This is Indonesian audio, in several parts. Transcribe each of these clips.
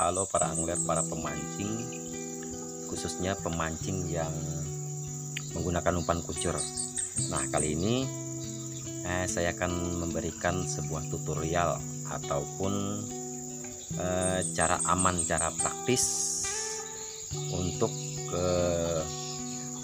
halo para angler, para pemancing, khususnya pemancing yang menggunakan umpan kucur. Nah, kali ini saya akan memberikan sebuah tutorial ataupun cara aman, cara praktis untuk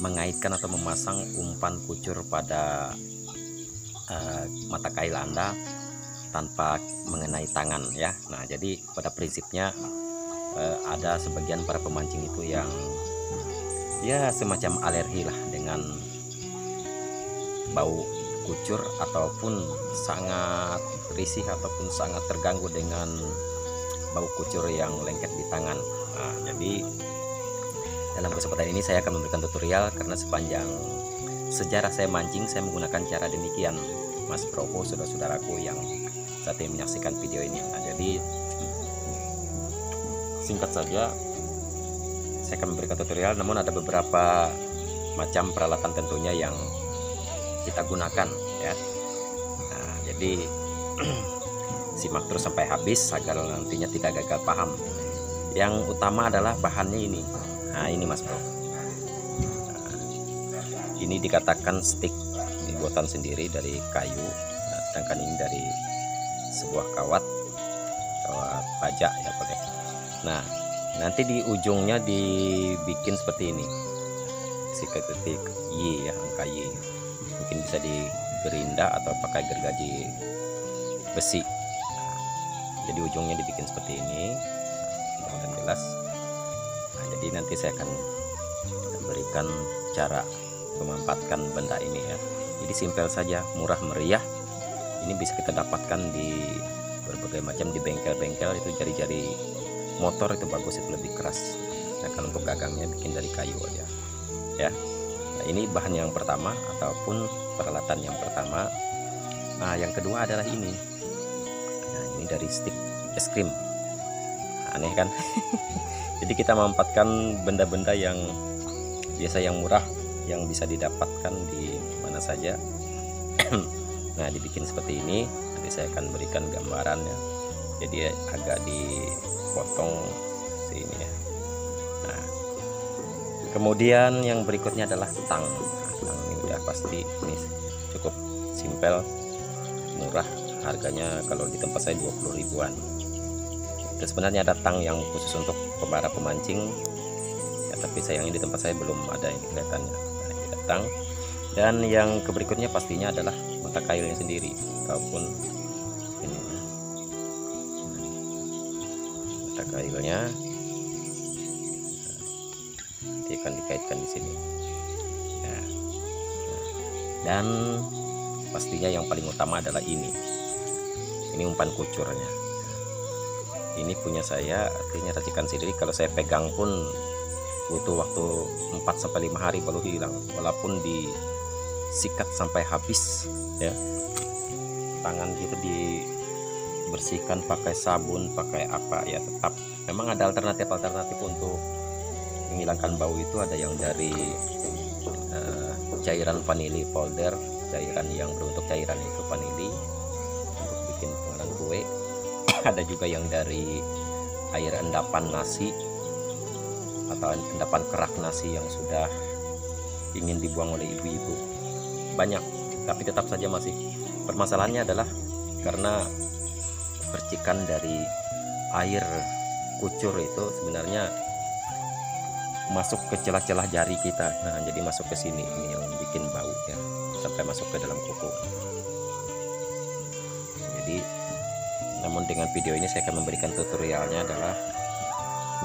mengaitkan atau memasang umpan kucur pada mata kail Anda tanpa mengenai tangan ya. Nah, jadi pada prinsipnya ada sebagian para pemancing itu yang ya semacam alergi lah dengan bau kucur, ataupun sangat risih ataupun sangat terganggu dengan bau kucur yang lengket di tangan. Nah, jadi dalam kesempatan ini saya akan memberikan tutorial karena sepanjang sejarah saya mancing saya menggunakan cara demikian, Mas Bro, saudara-saudaraku yang saat ini menyaksikan video ini. Nah, jadi singkat saja saya akan memberikan tutorial, namun ada beberapa macam peralatan tentunya yang kita gunakan ya. Nah, jadi simak terus sampai habis agar nantinya tidak gagal paham. Yang utama adalah bahannya ini. Nah, ini Mas Bro, ini dikatakan stick, ini buatan sendiri dari kayu. Nah, sedangkan ini dari sebuah kawat baja ya pakai. Nah, nanti di ujungnya dibikin seperti ini, titik Y ya, angka Y. Mungkin bisa digerinda atau pakai gergaji besi. Nah, jadi ujungnya dibikin seperti ini, mudah-mudahan jelas. Nah, jadi nanti saya akan berikan cara memanfaatkan benda ini ya. Jadi simpel saja, murah meriah. Ini bisa kita dapatkan di berbagai macam di bengkel-bengkel. Itu jari-jari motor itu bagus, itu lebih keras. Nah, kalau untuk gagangnya bikin dari kayu aja ya. Nah, ini bahan yang pertama ataupun peralatan yang pertama. Nah, yang kedua adalah ini. Nah, ini dari stick es krim. Aneh kan? Jadi kita memanfaatkan benda-benda yang biasa, yang murah, yang bisa didapatkan di mana saja. Nah, dibikin seperti ini. Nanti saya akan berikan gambarannya. Jadi agak dipotong sini ya. Nah, kemudian yang berikutnya adalah tang. Nah, tang ini udah pasti ini cukup simpel, murah, harganya kalau di tempat saya 20 ribuan. Terus sebenarnya ada tang yang khusus untuk para pemancing ya, tapi sayangnya di tempat saya belum ada ini kelihatannya. Nah, ini tang. Dan yang berikutnya pastinya adalah mata kailnya sendiri ataupun ini mata kailnya. Nanti akan dikaitkan di sini ya. Dan pastinya yang paling utama adalah ini umpan kucurnya. Ini punya saya, artinya racikan sendiri. Kalau saya pegang pun butuh waktu 4-5 hari baru hilang, walaupun disikat sampai habis ya. Tangan kita dibersihkan pakai sabun, pakai apa ya, tetap memang ada alternatif untuk menghilangkan bau. Itu ada yang dari cairan vanili powder, cairan yang berbentuk cairan itu vanili untuk bikin penganan kue. Ada juga yang dari air endapan nasi atau endapan kerak nasi yang sudah ingin dibuang oleh ibu-ibu. Banyak, tapi tetap saja masih permasalahannya adalah karena percikan dari air kucur itu sebenarnya masuk ke celah-celah jari kita. Nah, jadi masuk ke sini, ini yang bikin bau ya, sampai masuk ke dalam kuku. Jadi namun dengan video ini saya akan memberikan tutorialnya adalah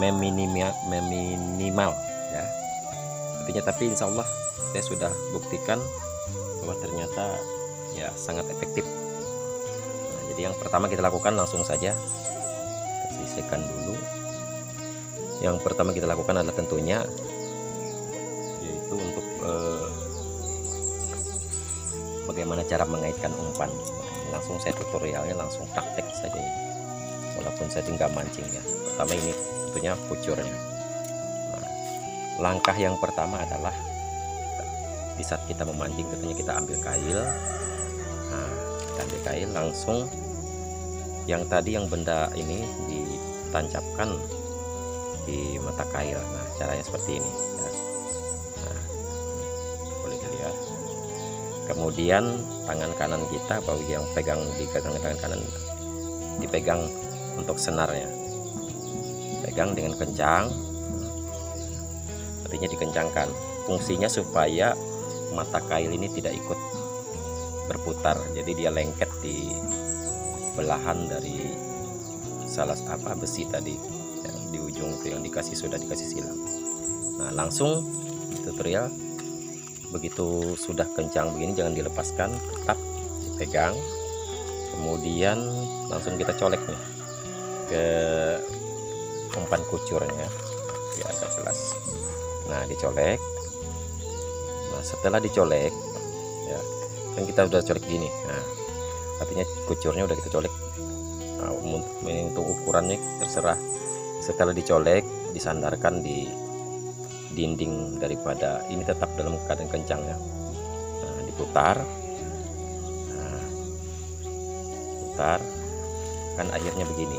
meminimal ya. Artinya, tapi insya Allah saya sudah buktikan bahwa ternyata ya sangat efektif. Nah, jadi yang pertama kita lakukan langsung saja sisihkan dulu. Yang pertama kita lakukan adalah tentunya yaitu untuk bagaimana cara mengaitkan umpan. Langsung saya tutorialnya langsung praktek saja ini, walaupun saya tinggal mancing ya. Pertama ini tentunya kucurnya. Nah, langkah yang pertama adalah di saat kita memancing tentunya kita ambil kail. Nah, kita ambil kail langsung yang tadi yang benda ini ditancapkan di mata kail. Nah, caranya seperti ini ya. Nah, boleh dilihat. Kemudian tangan kanan kita, yang pegang di tangan kanan dipegang untuk senarnya, pegang dengan kencang, artinya dikencangkan. Fungsinya supaya mata kail ini tidak ikut berputar, jadi dia lengket di belahan dari salah besi tadi yang di ujung itu yang sudah dikasih silang. Nah, langsung tutorial, begitu sudah kencang begini jangan dilepaskan, tetap dipegang, kemudian langsung kita colek nih ke umpan kucurnya ya, agak jelas. Nah, dicolek. Nah, setelah dicolek ya, kan kita udah colek gini. Nah, artinya kucurnya udah kita colek. Nah, untuk ukurannya terserah. Setelah dicolek, disandarkan di dinding daripada ini, tetap dalam keadaan kencang ya. Nah, diputar. Nah, putar kan akhirnya begini.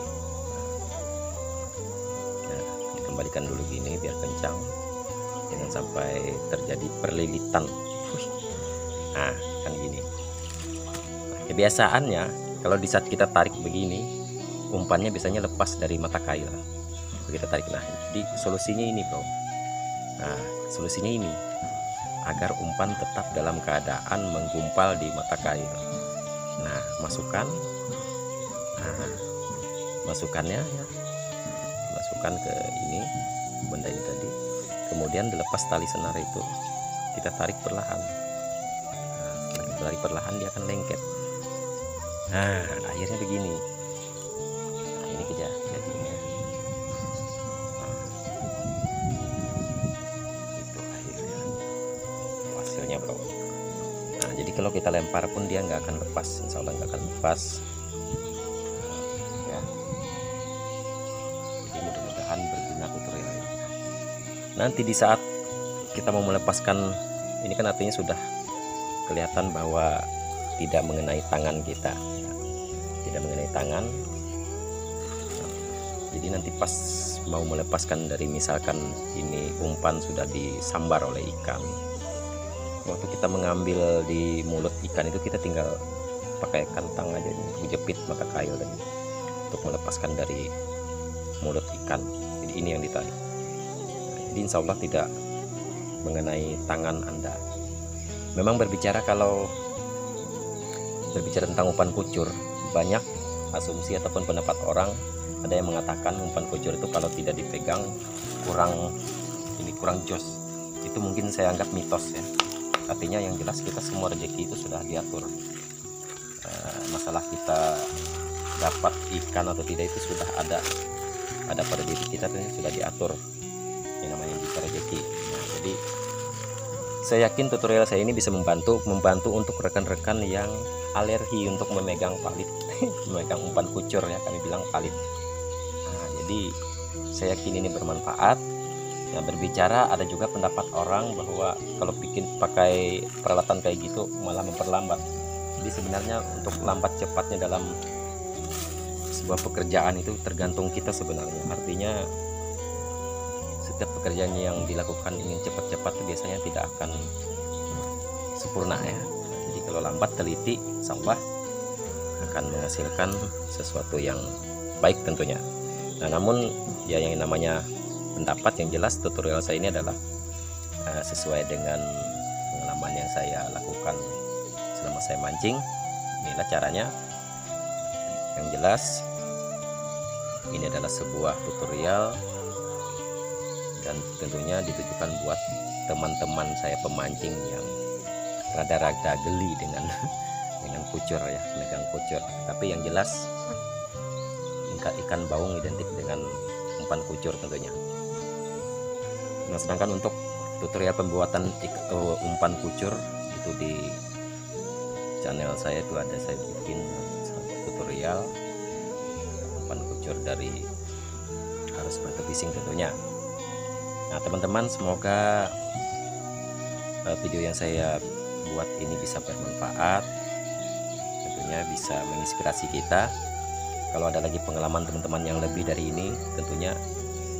Nah, dikembalikan dulu gini biar kencang, jangan sampai terjadi perlilitan. Nah, kan gini. Nah, kebiasaannya kalau di saat kita tarik begini, umpannya biasanya lepas dari mata kail. Kita tarik. Nah, di solusinya ini, bro. Nah, solusinya ini agar umpan tetap dalam keadaan menggumpal di mata kail. Nah, masukkan. Nah, masukannya ya, masukkan ke ini, benda ini tadi. Kemudian dilepas tali senar itu, kita tarik perlahan. Nah, setelah kita tarik perlahan, dia akan lengket. Nah, akhirnya begini. Nah, ini jadinya. Nah, itu akhirnya hasilnya, bro. Nah, jadi kalau kita lempar pun dia nggak akan lepas, insya Allah nggak akan lepas ya. Jadi mudah-mudahan berguna tutorial ini. Nanti di saat kita mau melepaskan ini kan artinya sudah kelihatan bahwa tidak mengenai tangan kita ya. Tidak mengenai tangan. Jadi nanti pas mau melepaskan dari, misalkan ini umpan sudah disambar oleh ikan, waktu kita mengambil di mulut ikan itu kita tinggal pakai kantang aja, jepit mata kail tadi untuk melepaskan dari mulut ikan. Jadi ini yang ditarik. Nah, jadi insya Allah tidak mengenai tangan Anda. Memang kalau berbicara tentang umpan kucur, banyak asumsi ataupun pendapat orang. Ada yang mengatakan umpan kucur itu kalau tidak dipegang kurang jos. Itu mungkin saya anggap mitos ya. Artinya yang jelas kita semua rezeki itu sudah diatur. Masalah kita dapat ikan atau tidak itu sudah ada pada diri kita, sudah diatur yang namanya bisa rezeki. Nah, jadi saya yakin tutorial saya ini bisa membantu untuk rekan-rekan yang alergi untuk memegang palit, memegang umpan kucur ya, kami bilang palit. Nah, jadi saya yakin ini bermanfaat. Nah, berbicara ada juga pendapat orang bahwa kalau pakai peralatan kayak gitu malah memperlambat. Jadi sebenarnya untuk lambat cepatnya dalam sebuah pekerjaan itu tergantung kita sebenarnya. Artinya setiap pekerjaan yang dilakukan ingin cepat-cepat itu biasanya tidak akan sempurna ya. Jadi kalau lambat teliti, insya akan menghasilkan sesuatu yang baik tentunya. Nah, namun ya yang namanya pendapat, yang jelas tutorial saya ini adalah sesuai dengan pengalaman yang saya lakukan selama saya mancing. Inilah caranya. Yang jelas ini adalah sebuah tutorial dan tentunya ditujukan buat teman-teman saya pemancing yang rada-rada geli dengan kucur ya, megang kucur. Tapi yang jelas ikan baung identik dengan umpan kucur tentunya. Nah, sedangkan untuk tutorial pembuatan umpan kucur itu di channel saya itu ada, saya bikin tutorial umpan kucur dari arus batu fishing tentunya. Nah, teman-teman, semoga video yang saya buat ini bisa bermanfaat, tentunya bisa menginspirasi kita. Kalau ada lagi pengalaman teman-teman yang lebih dari ini, tentunya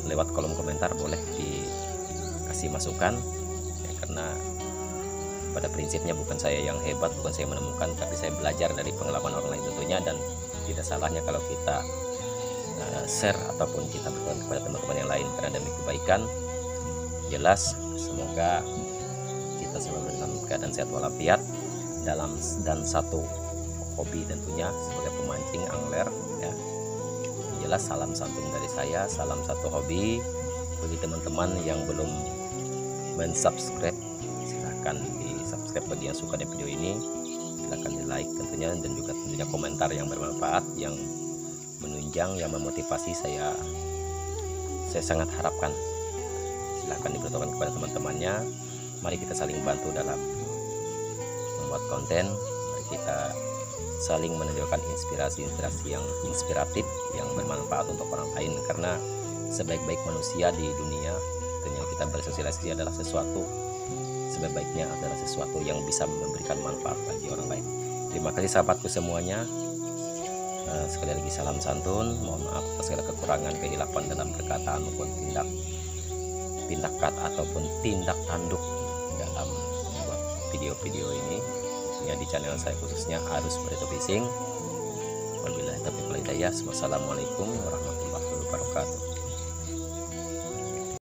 lewat kolom komentar boleh dikasih masukan ya, karena pada prinsipnya bukan saya yang hebat, bukan saya menemukan, tapi saya belajar dari pengalaman orang lain tentunya, dan tidak salahnya kalau kita share ataupun kita berpesan kepada teman-teman yang lain karena demi kebaikan. Jelas semoga kita selalu dalam keadaan sehat walafiat dan satu hobi tentunya sebagai pemancing angler ya. Jelas salam santun dari saya, salam satu hobi. Bagi teman-teman yang belum mensubscribe, silahkan di subscribe. Bagi yang suka dengan video ini, silahkan di like tentunya, dan juga tentunya komentar yang bermanfaat, yang menunjang, yang memotivasi saya sangat harapkan. Silahkan diberitahukan kepada teman-temannya. Mari kita saling bantu dalam membuat konten. Mari kita saling menunjukkan inspirasi yang inspiratif, yang bermanfaat untuk orang lain, karena sebaik-baik manusia di dunia tentunya kita bersosialisasi adalah sesuatu, sebaik-baiknya adalah sesuatu yang bisa memberikan manfaat bagi orang lain. Terima kasih sahabatku semuanya. Sekali lagi salam santun, mohon maaf atas segala kekurangan, kehilapan dalam perkataan maupun tindakan ataupun tindak tanduk dalam membuat video-video ini ya, di channel saya khususnya Arus Barito Fishing. Wabillahi taufiq wal hidayah. Wassalamualaikum warahmatullahi wabarakatuh.